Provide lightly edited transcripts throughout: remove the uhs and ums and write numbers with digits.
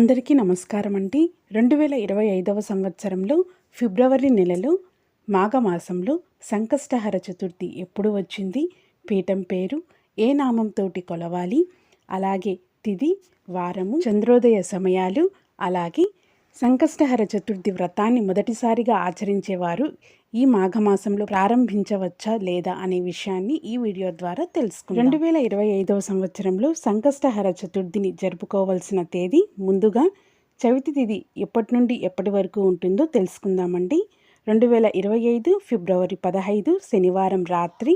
అందరికీ నమస్కారం అండి. 2025వ సంవత్సరంలో ఫిబ్రవరి నెలలో మాఘమాసంలో సంకష్టహర చతుర్థి ఎప్పుడు వచ్చింది, పీఠం పేరు, ఏ నామంతోటి కొలవాలి, అలాగే తిథి, వారము, చంద్రోదయ సమయాలు, అలాగే సంకష్టహర చతుర్థి వ్రతాన్ని మొదటిసారిగా ఆచరించేవారు ఈ మాఘమాసంలో ప్రారంభించవచ్చా లేదా అనే విషయాన్ని ఈ వీడియో ద్వారా తెలుసుకుందాం. 2025వ సంవత్సరంలో సంకష్టహర చతుర్థిని జరుపుకోవాల్సిన తేదీ ముందుగా చవితి తిథి ఎప్పటి నుండి ఎప్పటి వరకు ఉంటుందో తెలుసుకుందామండి. 2025 ఫిబ్రవరి 15 శనివారం రాత్రి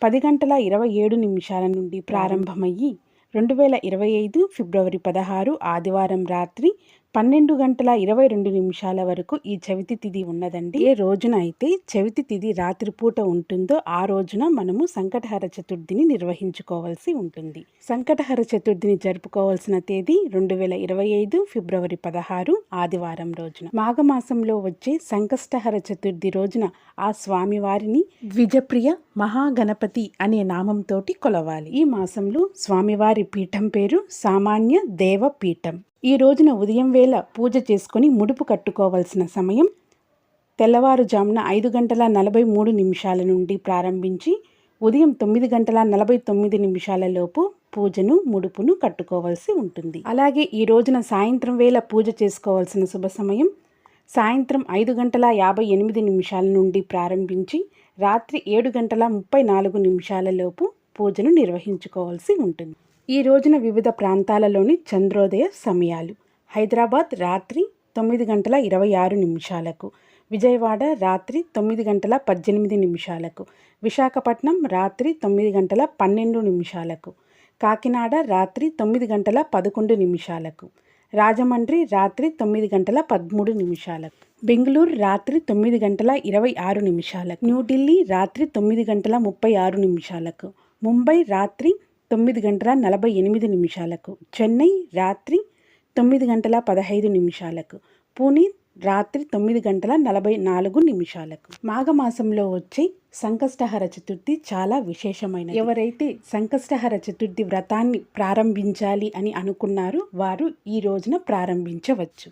10:27 నుండి ప్రారంభమయ్యి 2025 ఫిబ్రవరి 16 ఆదివారం రాత్రి 12:22 వరకు ఈ చవితి తిథి ఉన్నదండి. ఏ రోజున అయితే చవితి తిథి రాత్రిపూట ఉంటుందో ఆ రోజున మనము సంకటహర చతుర్థిని నిర్వహించుకోవాల్సి ఉంటుంది. సంకటహర చతుర్థిని జరుపుకోవాల్సిన తేదీ 2025 ఫిబ్రవరి 16 ఆదివారం రోజున. మాఘమాసంలో వచ్చే సంకష్టహర చతుర్థి రోజున ఆ స్వామివారిని ద్విజప్రియ మహాగణపతి అనే నామంతోటి కొలవాలి. ఈ మాసంలో స్వామివారి పీఠం పేరు సామాన్య దేవ పీఠం. ఈ రోజున ఉదయం వేళ పూజ చేసుకొని ముడుపు కట్టుకోవాల్సిన సమయం తెల్లవారుజామున 5:43 నుండి ప్రారంభించి ఉదయం 9:49 లోపు పూజను ముడుపును కట్టుకోవాల్సి ఉంటుంది. అలాగే ఈ రోజున సాయంత్రం వేళ పూజ చేసుకోవాల్సిన శుభ సమయం సాయంత్రం 5:58 నుండి ప్రారంభించి రాత్రి 7:34 లోపు పూజను నిర్వహించుకోవాల్సి ఉంటుంది. ఈ రోజున వివిధ ప్రాంతాలలోని చంద్రోదయ సమయాలు: హైదరాబాద్ రాత్రి 9:26, విజయవాడ రాత్రి 9:18, విశాఖపట్నం రాత్రి 9:12, కాకినాడ రాత్రి 9:11, రాజమండ్రి రాత్రి 9:13, బెంగళూరు రాత్రి 9:26, న్యూఢిల్లీ రాత్రి 9:36, ముంబై రాత్రి 9:48, చెన్నై రాత్రి 9:15, పూణే రాత్రి 9:44. మాఘమాసంలో వచ్చే సంకష్టహర చతుర్థి చాలా విశేషమైనది. ఎవరైతే సంకష్టహర చతుర్థి వ్రతాన్ని ప్రారంభించాలి అని అనుకున్నారో వారు ఈ రోజున ప్రారంభించవచ్చు.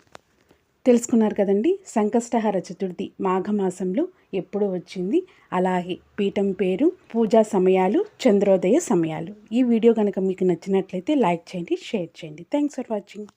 తెలుసుకున్నారు కదండి, సంకష్టహర చతుర్థి మాఘమాసంలో ఎప్పుడు వచ్చింది, అలాగే పీఠం పేరు, పూజా సమయాలు, చంద్రోదయ సమయాలు. ఈ వీడియో కనుక మీకు నచ్చినట్లయితే లైక్ చేయండి, షేర్ చేయండి. Thanks for watching.